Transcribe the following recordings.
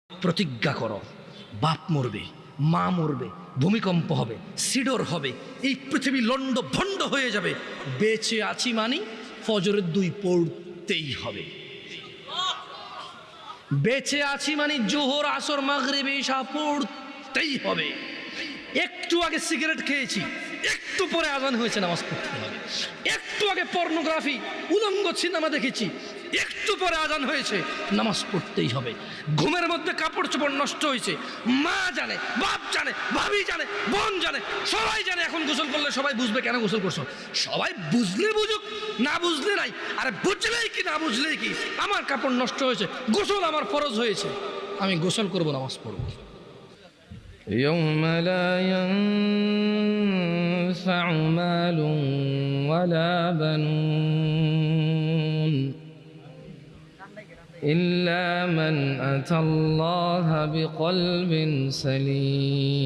প্রতিজ্ঞা করো, বাপ মরবে, মা মরবে, ভূমিকম্প হবে, সিডর হবে, এই পৃথিবী লন্ড ভন্ড হয়ে যাবে, বেঁচে আছি মানি ফজরের 2 পড়তেই হবে। বেঁচে আছি মানে জোহর আসর মাগরিব ইশা পড়তেই হবে। একটু আগে সিগারেট খেয়েছি, একটু পরে আজান হয়েছে, নামাজ পড়তে হবে। একটু আগে পর্নোগ্রাফি উলঙ্গ সিনেমা দেখেছি, একটু পরে আজান হয়েছে, নামাজ পড়তেই হবে। ঘুমের মধ্যে কাপড় চোপড় নষ্ট হয়েছে, মা জানে, বাপ জানে, ভাবি জানে, বোন জানে, সবাই জানে। এখন গোসল করলে সবাই বুঝবে কেন গোসল করছো। সবাই বুঝলে বুঝুক, না বুঝলে নাই। আরে বুঝলেই কি না বুঝলেই কি, আমার কাপড় নষ্ট হয়েছে, গোসল আমার ফরজ হয়েছে, আমি গোসল করবো, নামাজ পড়বো। يوم لا ينفع مال ولا بنون إلا من أتى الله بقلب سليم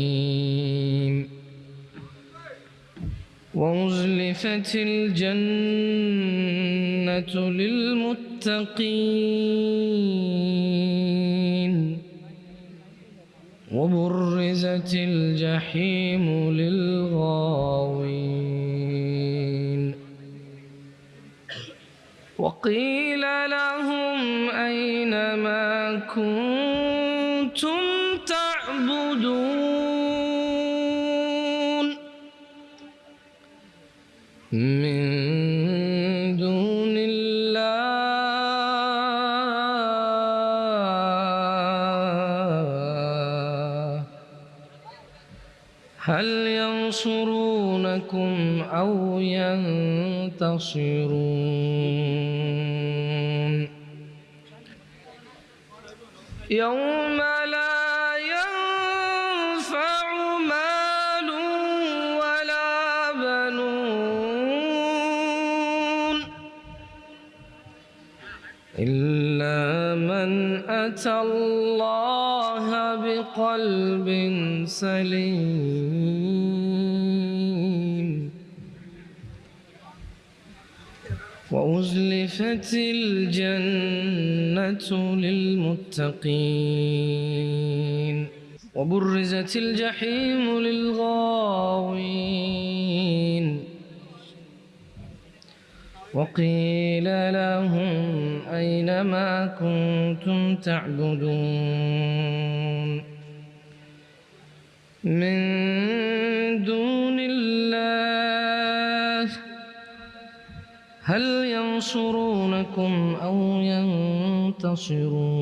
وأزلفت الجنة للمتقين وبرزت الجحيم للغاوين وقيل لهم أين ما كنتم تعبدون من دون الله هل ينصرونكم أو ينتصرون يوم لا ينفع مال ولا بنون إلا من أتى الله بقلب سليم وأزلفت الجنة للمتقين وبرزت الجحيم للغاوين وقيل لهم أين ما كنتم تعبدون من دون الله هل ينصرونكم أو ينتصرون